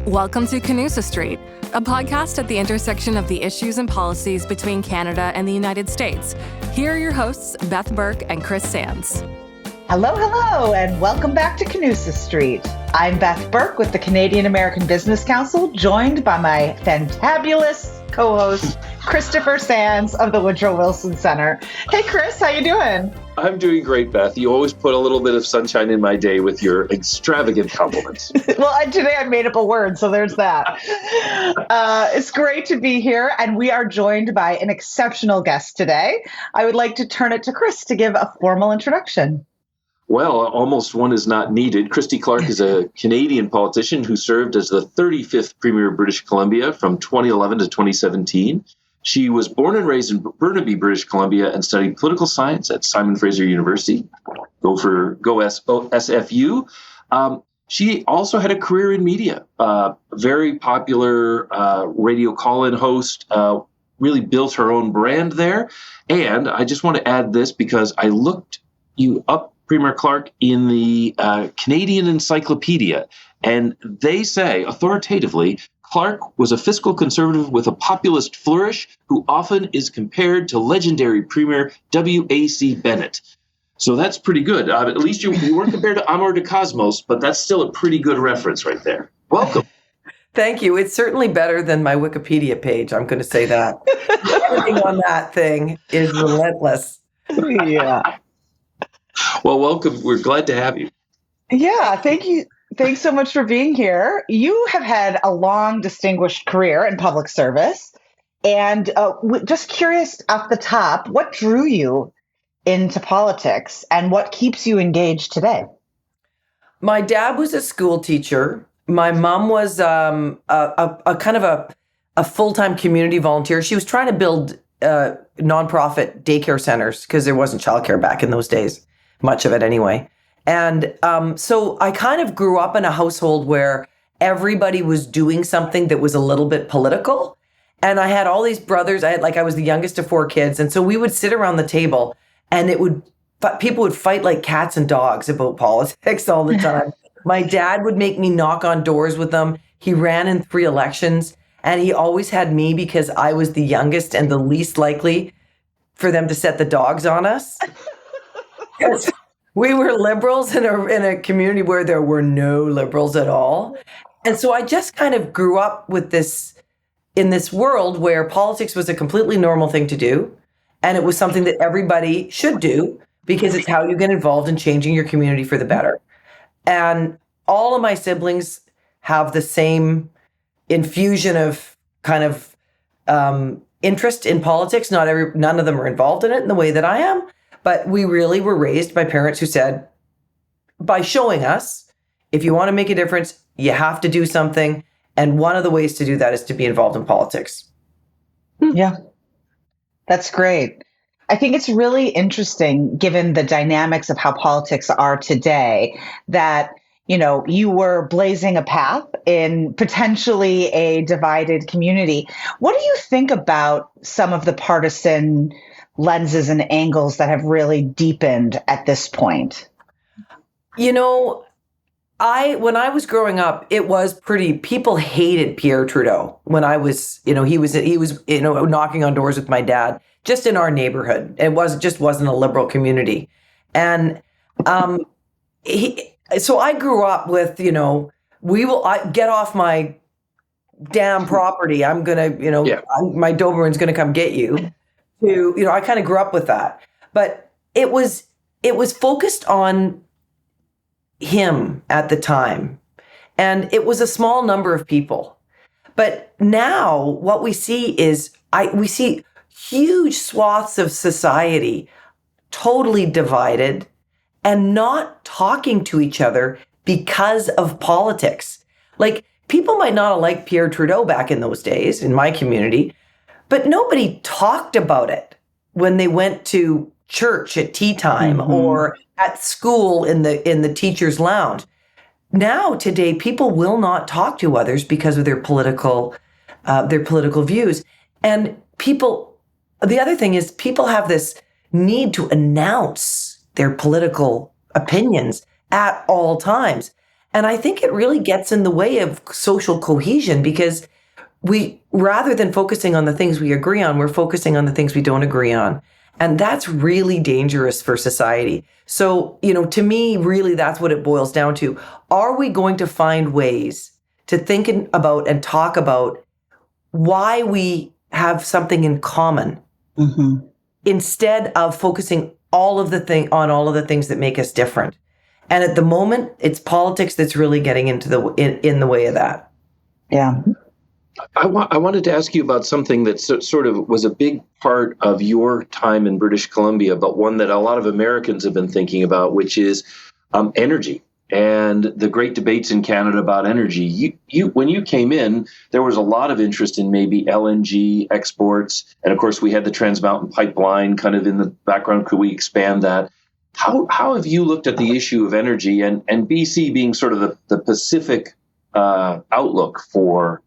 Welcome to Canusa Street, a podcast at the intersection of the issues and policies between Canada and the United States. Here are your hosts, Beth Burke and Chris Sands. Hello, and welcome back to Canusa Street. I'm Beth Burke with the Canadian American Business Council, joined by my fantabulous co-host, Christopher Sands of the Woodrow Wilson Center. Hey, Chris, how you doing? I'm doing great, Beth. You always put a little bit of sunshine in my day with your extravagant compliments. Well, today I made up a word, so there's that. It's great to be here, and we are joined by an exceptional guest today. I would like to turn it to Chris to give a formal introduction. Well, almost one is not needed. Christy Clark is a Canadian politician who served as the 35th Premier of British Columbia from 2011 to 2017. She was born and raised in Burnaby, British Columbia, and studied political science at Simon Fraser University. Go SFU. She also had a career in media, very popular radio call-in host, really built her own brand there. And I just want to add this because I looked you up, Premier Clark, in the Canadian Encyclopedia, and they say authoritatively, Clark was a fiscal conservative with a populist flourish who often is compared to legendary Premier W.A.C. Bennett. So that's pretty good. At least you weren't compared to Amor de Cosmos, but that's still a pretty good reference right there. Welcome. Thank you. It's certainly better than my Wikipedia page. I'm going to say that. Everything on that thing is relentless. Yeah. Well, welcome. We're glad to have you. Yeah, thank you. Thanks so much for being here. You have had a long, distinguished career in public service. And just curious off the top, what drew you into politics and what keeps you engaged today? My dad was a school teacher. My mom was a kind of a full-time community volunteer. She was trying to build nonprofit daycare centers because there wasn't childcare back in those days, much of it anyway. And so I kind of grew up in a household where everybody was doing something that was a little bit political. And I had all these brothers. I was the youngest of 4 kids. And so we would sit around the table and people would fight like cats and dogs about politics all the time. My dad would make me knock on doors with them. He ran in 3 elections and he always had me because I was the youngest and the least likely for them to set the dogs on us. We were liberals in a community where there were no liberals at all. And so I just kind of grew up with this, in this world where politics was a completely normal thing to do. And it was something that everybody should do because it's how you get involved in changing your community for the better. And all of my siblings have the same infusion of kind of interest in politics. None of them are involved in it in the way that I am. But we really were raised by parents who said, by showing us, if you want to make a difference, you have to do something. And one of the ways to do that is to be involved in politics. Yeah, that's great. I think it's really interesting, given the dynamics of how politics are today, that, you were blazing a path in potentially a divided community. What do you think about some of the partisan lenses and angles that have really deepened at this point? When I was growing up, it was people hated Pierre Trudeau when I was, he was knocking on doors with my dad, just in our neighborhood. It wasn't a liberal community. And, so I grew up with, I get off my damn property. I'm going to, my Doberman's going to come get you. I kind of grew up with that, but it was focused on him at the time. And it was a small number of people. But now what we see is we see huge swaths of society totally divided and not talking to each other because of politics. Like, people might not have liked Pierre Trudeau back in those days in my community, but nobody talked about it when they went to church at tea time or at school in the teacher's lounge. Now, today, people will not talk to others because of their political views. And the other thing is people have this need to announce their political opinions at all times. And I think it really gets in the way of social cohesion because we, rather than focusing on the things we agree on, we're focusing on the things we don't agree on. And that's really dangerous for society. So, to me, really, that's what it boils down to. Are we going to find ways to think about and talk about why we have something in common instead of focusing on all of the things that make us different? And at the moment, it's politics that's really getting in the way of that. Yeah. I wanted to ask you about something that sort of was a big part of your time in British Columbia, but one that a lot of Americans have been thinking about, which is energy and the great debates in Canada about energy. You when you came in, there was a lot of interest in maybe LNG exports. And of course, we had the Trans Mountain Pipeline kind of in the background. Could we expand that? How have you looked at the issue of energy and BC being sort of the Pacific outlook for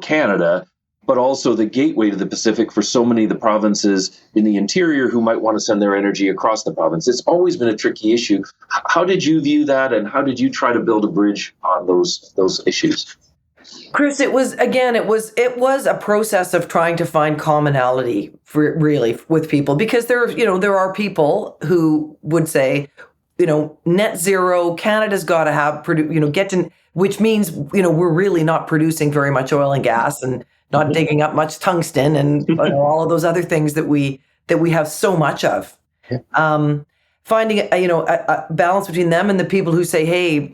Canada, but also the gateway to the Pacific for so many of the provinces in the interior who might want to send their energy across the province? It's always been a tricky issue. How did you view that, and how did you try to build a bridge on those issues? Chris, it was a process of trying to find commonality with people, because there are people who would say, net zero, Canada's got to have, which means, we're really not producing very much oil and gas and not digging up much tungsten and all of those other things that we have so much of. Finding a balance between them and the people who say, hey,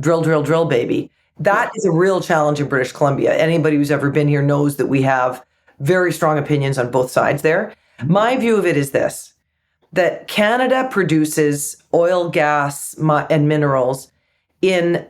drill, baby. That is a real challenge in British Columbia. Anybody who's ever been here knows that we have very strong opinions on both sides there. My view of it is this, that Canada produces oil, gas, and minerals in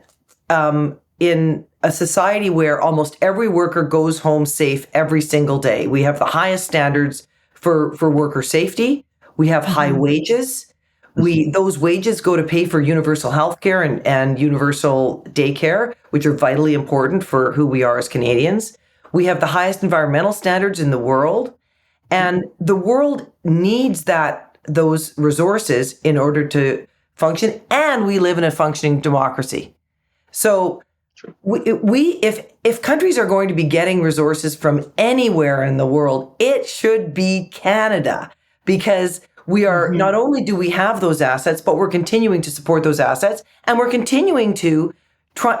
a society where almost every worker goes home safe every single day. We have the highest standards for worker safety. We have high wages. Those wages go to pay for universal healthcare and universal daycare, which are vitally important for who we are as Canadians. We have the highest environmental standards in the world, and the world needs those resources in order to function. And we live in a functioning democracy. So if countries are going to be getting resources from anywhere in the world, it should be Canada, because we are, not only do we have those assets, but we're continuing to support those assets, and we're continuing to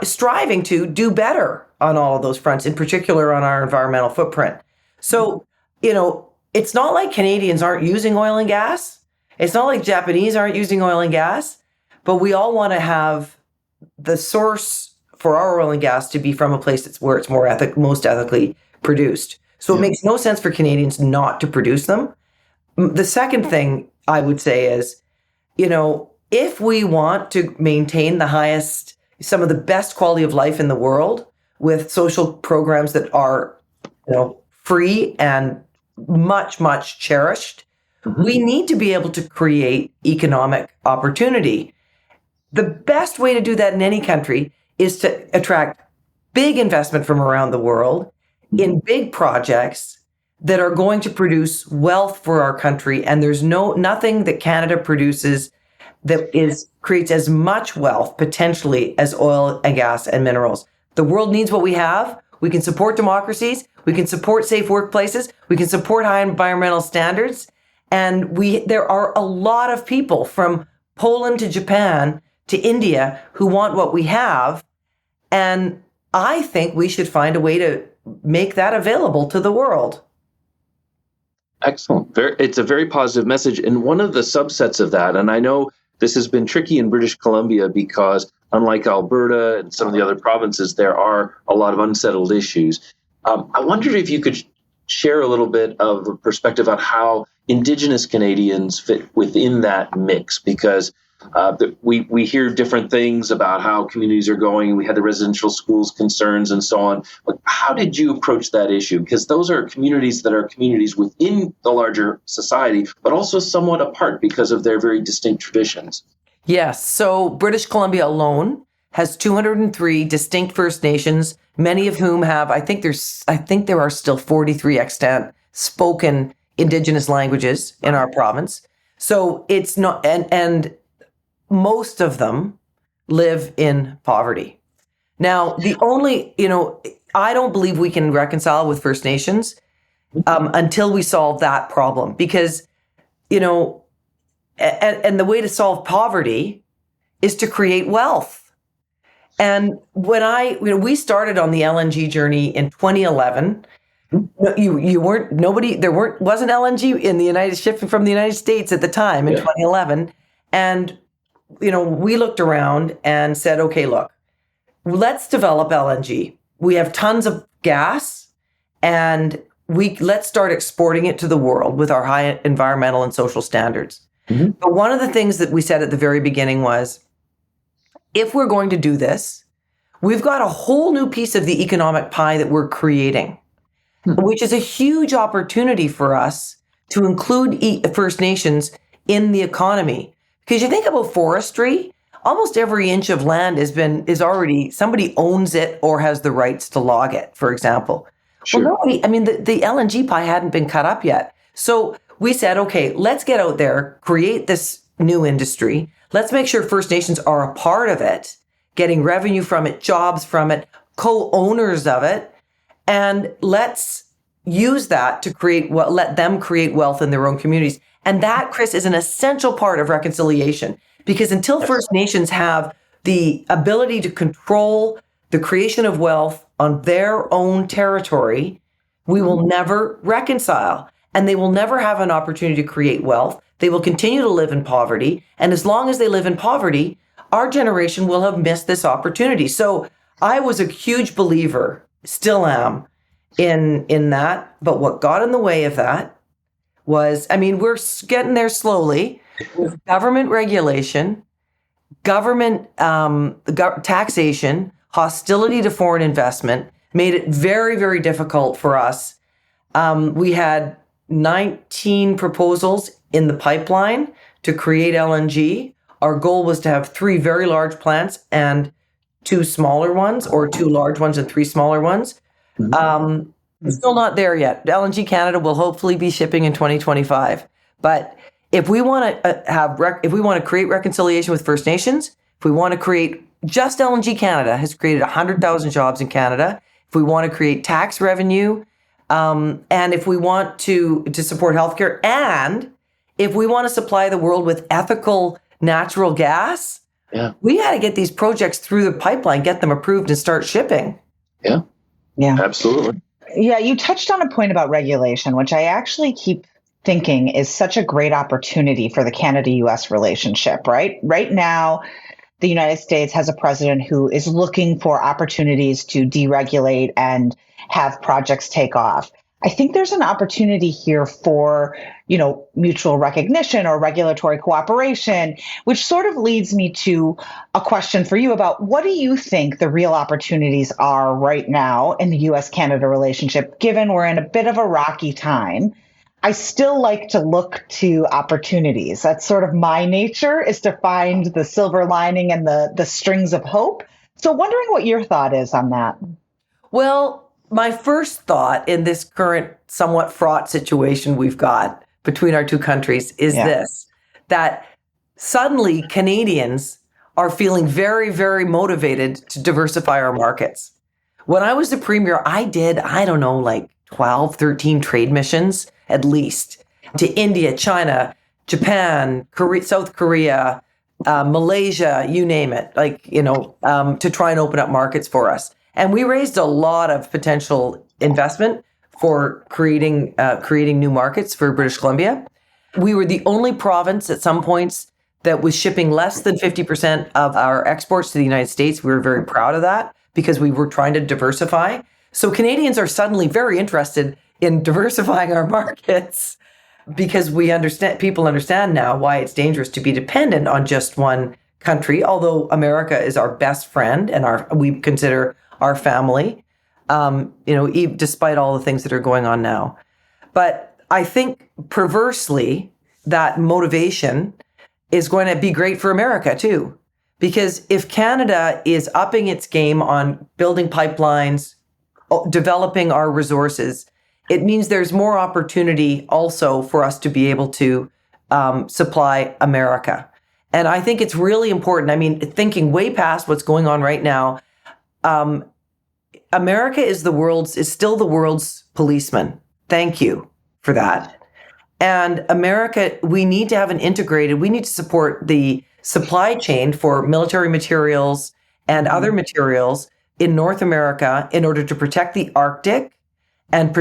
striving to do better on all of those fronts, in particular on our environmental footprint. So, it's not like Canadians aren't using oil and gas. It's not like Japanese aren't using oil and gas, but we all want to have the source for our oil and gas to be from a place where it's most ethically produced. So it makes no sense for Canadians not to produce them. The second thing I would say is, if we want to maintain some of the best quality of life in the world with social programs that are, free and much, much cherished, we need to be able to create economic opportunity. The best way to do that in any country is to attract big investment from around the world in big projects that are going to produce wealth for our country. And there's nothing that Canada produces that creates as much wealth potentially as oil and gas and minerals. The world needs what we have. We can support democracies. We can support safe workplaces. We can support high environmental standards. And there are a lot of people from Poland to Japan to India who want what we have. And I think we should find a way to make that available to the world. Excellent. It's a very positive message. And one of the subsets of that, and I know this has been tricky in British Columbia because unlike Alberta and some of the other provinces, there are a lot of unsettled issues. I wondered if you could share a little bit of a perspective on how Indigenous Canadians fit within that mix, because we hear different things about how communities are going. We had the residential schools concerns and so on. But how did you approach that issue? Because those are communities that are communities within the larger society, but also somewhat apart because of their very distinct traditions. Yes. So British Columbia alone has 203 distinct First Nations, many of whom have, I think there are still 43 extant spoken Indigenous languages in our province. So it's not, and most of them live in poverty. Now, the only, I don't believe we can reconcile with First Nations until we solve that problem, because, and the way to solve poverty is to create wealth. And when we started on the LNG journey in 2011, wasn't LNG in the shipping from the United States at the time in 2011. And, we looked around and said, okay, look, let's develop LNG. We have tons of gas, and let's start exporting it to the world with our high environmental and social standards. Mm-hmm. But one of the things that we said at the very beginning was, if we're going to do this, we've got a whole new piece of the economic pie that we're creating, which is a huge opportunity for us to include First Nations in the economy. Because you think about forestry, almost every inch of land is already, somebody owns it or has the rights to log it, for example. Sure. Well, the LNG pie hadn't been cut up yet. So we said, okay, let's get out there, create this new industry. Let's make sure First Nations are a part of it, getting revenue from it, jobs from it, co-owners of it. And let's use that to let them create wealth in their own communities. And that, Chris, is an essential part of reconciliation, because until First Nations have the ability to control the creation of wealth on their own territory, we will never reconcile, and they will never have an opportunity to create wealth. They will continue to live in poverty. And as long as they live in poverty, our generation will have missed this opportunity. So I was a huge believer, still am, in that. But what got in the way of that was, we're getting there slowly with government regulation, government taxation, hostility to foreign investment, made it very, very difficult for us. We had 19 proposals in the pipeline to create LNG. Our goal was to have 3 very large plants and 2 smaller ones, or 2 large ones and 3 smaller ones. We're still not there yet. LNG Canada will hopefully be shipping in 2025. But if we want to create reconciliation with First Nations, if we want to create, just LNG Canada has created 100,000 jobs in Canada. If we want to create tax revenue, and if we want to support healthcare, and if we want to supply the world with ethical natural gas, we got to get these projects through the pipeline, get them approved, and start shipping. Yeah, absolutely. Yeah, you touched on a point about regulation, which I actually keep thinking is such a great opportunity for the Canada-US relationship, right? Right now, the United States has a president who is looking for opportunities to deregulate and have projects take off. I think there's an opportunity here for, mutual recognition or regulatory cooperation, which sort of leads me to a question for you about, what do you think the real opportunities are right now in the US-Canada relationship, given we're in a bit of a rocky time? I still like to look to opportunities. That's sort of my nature, is to find the silver lining and the strings of hope. So wondering what your thought is on that. Well, my first thought in this current somewhat fraught situation we've got between our two countries is this, that suddenly Canadians are feeling very, very motivated to diversify our markets. When I was the premier, I did, 12, 13 trade missions at least, to India, China, Japan, South Korea, Malaysia, you name it, to try and open up markets for us. And we raised a lot of potential investment for creating new markets for British Columbia. We were the only province at some points that was shipping less than 50% of our exports to the United States. We were very proud of that because we were trying to diversify. So Canadians are suddenly very interested in diversifying our markets because people understand now why it's dangerous to be dependent on just one country, although America is our best friend and we consider our family, despite all the things that are going on now. But I think perversely, that motivation is going to be great for America too. Because if Canada is upping its game on building pipelines, developing our resources, it means there's more opportunity also for us to be able to supply America. And I think it's really important. I mean, thinking way past what's going on right now, America is still the world's policeman. Thank you for that. And America, we need to have we need to support the supply chain for military materials and other materials in North America in order to protect the Arctic and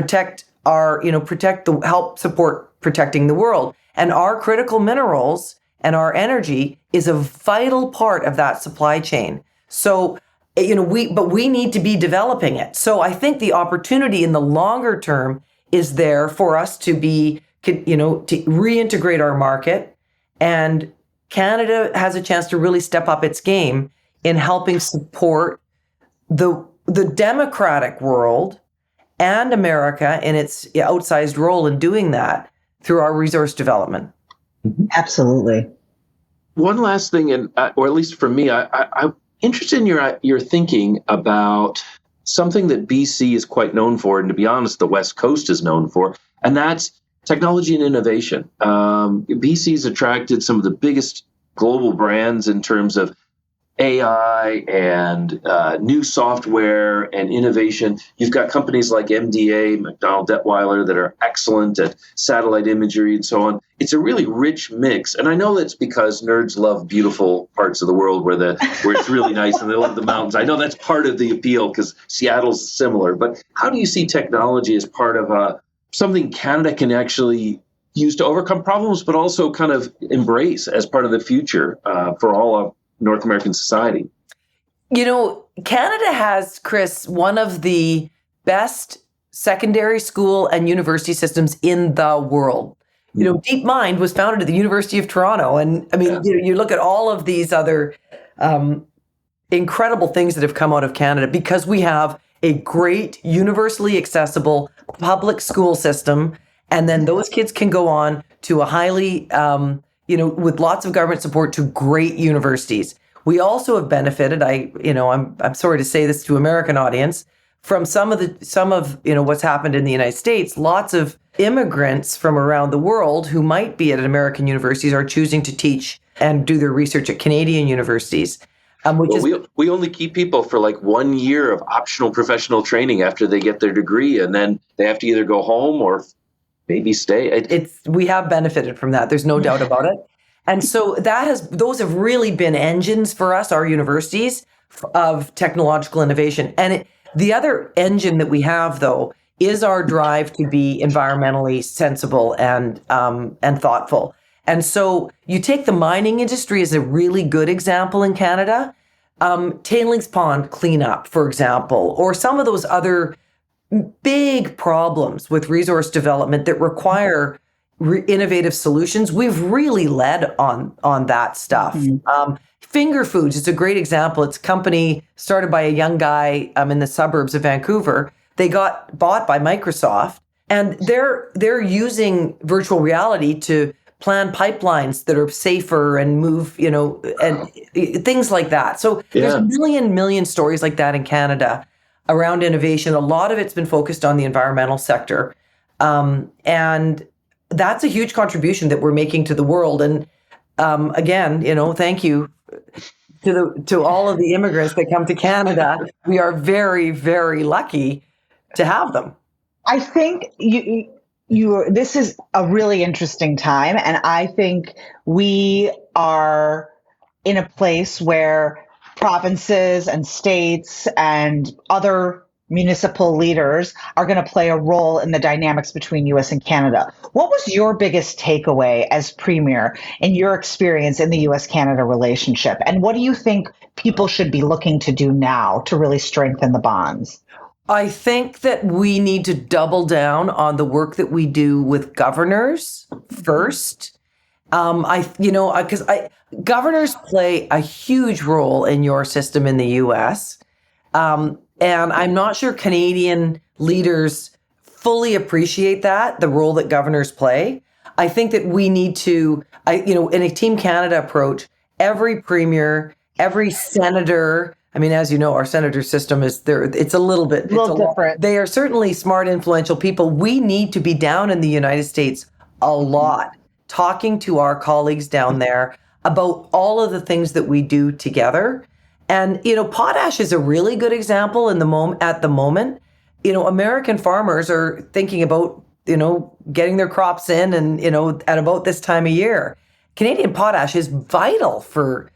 help support protecting the world. And our critical minerals and our energy is a vital part of that supply chain. So, we need to be developing it. So I think the opportunity in the longer term is there for us to to reintegrate our market. And Canada has a chance to really step up its game in helping support the democratic world and America in its outsized role in doing that through our resource development. Absolutely. One last thing, or at least for me, I'm interested in your thinking about something that BC is quite known for, and to be honest, the West Coast is known for, and that's technology and innovation. BC's attracted some of the biggest global brands in terms of AI and new software and innovation. You've got companies like MDA, McDonald Detweiler, that are excellent at satellite imagery and so on. It's a really rich mix. And I know that's because nerds love beautiful parts of the world where it's really nice and they love the mountains. I know that's part of the appeal because Seattle's similar. But how do you see technology as part of something Canada can actually use to overcome problems, but also kind of embrace as part of the future for all of North American society? Canada has, Chris, one of the best secondary school and university systems in the world. DeepMind was founded at the University of Toronto. And I mean, you look at all of these other incredible things that have come out of Canada because we have a great, universally accessible public school system. And then those kids can go on to a highly, with lots of government support, to great universities. We also have benefited. I'm sorry to say this to American audience, from some of what's happened in the United States. Lots of immigrants from around the world who might be at American universities are choosing to teach and do their research at Canadian universities. We only keep people for like 1 year of optional professional training after they get their degree, and then they have to either go home or maybe stay. We have benefited from that. There's no doubt about it. And so those have really been engines for us, our universities, of technological innovation. And the other engine that we have, though, is our drive to be environmentally sensible and thoughtful. And so you take the mining industry as a really good example in Canada, tailings pond cleanup, for example, or some of those other big problems with resource development that require innovative solutions. We've really led on that stuff. Finger Foods is a great example. It's a company started by a young guy in the suburbs of Vancouver. They got bought by Microsoft, and they're using virtual reality to plan pipelines that are safer and move, and things like that. So there's a million stories like that in Canada around innovation. A lot of it's been focused on the environmental sector. And that's a huge contribution that we're making to the world. And again, thank you to all of the immigrants that come to Canada. We are very, very lucky to have them. I think this is a really interesting time. And I think we are in a place where provinces and states and other municipal leaders are going to play a role in the dynamics between U.S. and Canada. What was your biggest takeaway as Premier in your experience in the U.S.-Canada relationship? And what do you think people should be looking to do now to really strengthen the bonds? I think that we need to double down on the work that we do with governors first. Because governors play a huge role in your system in the U.S., and I'm not sure Canadian leaders fully appreciate the role that governors play. I think that we need to, in a Team Canada approach, every premier, every senator, as you know, our senator system is there. It's a little bit different. They are certainly smart, influential people. We need to be down in the United States a lot, talking to our colleagues down there about all of the things that we do together. And, potash is a really good example at the moment. American farmers are thinking about, getting their crops in and, at about this time of year. Canadian potash is vital for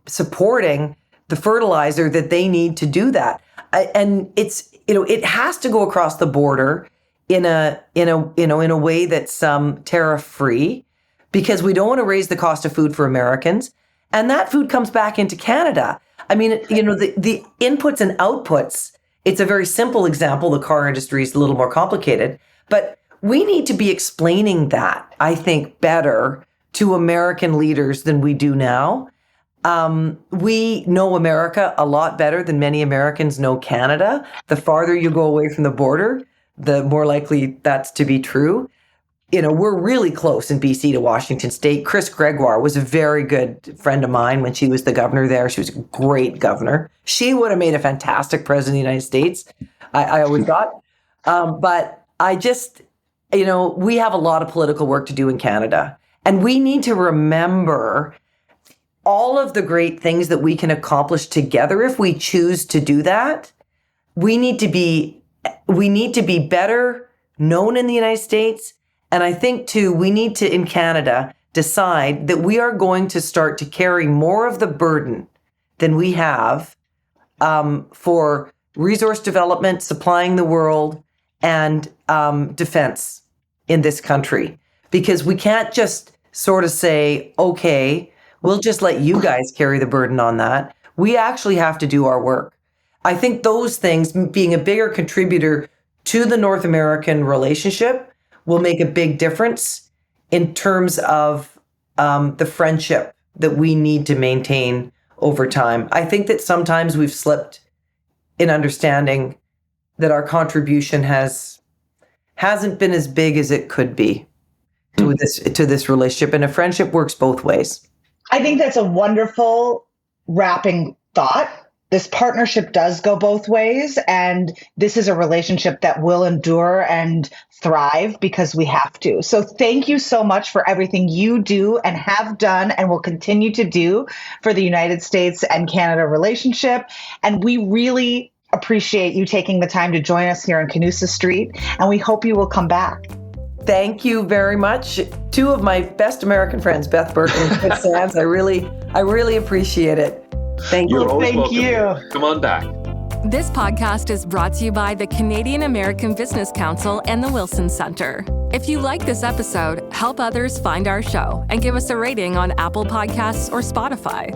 supporting the fertilizer that they need to do that. And it's, it has to go across the border in a way that's tariff free, because we don't want to raise the cost of food for Americans. And that food comes back into Canada. I mean, the inputs and outputs, it's a very simple example. The car industry is a little more complicated, but we need to be explaining that, I think, better to American leaders than we do now. We know America a lot better than many Americans know Canada. The farther you go away from the border, the more likely that's to be true. We're really close in BC to Washington State. Chris Gregoire was a very good friend of mine when she was the governor there. She was a great governor. She would have made a fantastic president of the United States, I always thought. But I just, we have a lot of political work to do in Canada. And we need to remember all of the great things that we can accomplish together if we choose to do that. We need to be better known in the United States. And I think, too, we need to, in Canada, decide that we are going to start to carry more of the burden than we have for resource development, supplying the world, and defense in this country. Because we can't just sort of say, okay, we'll just let you guys carry the burden on that. We actually have to do our work. I think those things, being a bigger contributor to the North American relationship, will make a big difference in terms of the friendship that we need to maintain over time. I think that sometimes we've slipped in understanding that our contribution hasn't been as big as it could be to this relationship, and a friendship works both ways. I think that's a wonderful wrapping thought. This partnership does go both ways, and this is a relationship that will endure and thrive because we have to. So thank you so much for everything you do and have done and will continue to do for the United States and Canada relationship. And we really appreciate you taking the time to join us here on Canusa Street, and we hope you will come back. Thank you very much. Two of my best American friends, Beth Burke and Chris Sands. I really appreciate it. Thank you. You're always welcome. Come on back. This podcast is brought to you by the Canadian American Business Council and the Wilson Center. If you like this episode, help others find our show and give us a rating on Apple Podcasts or Spotify.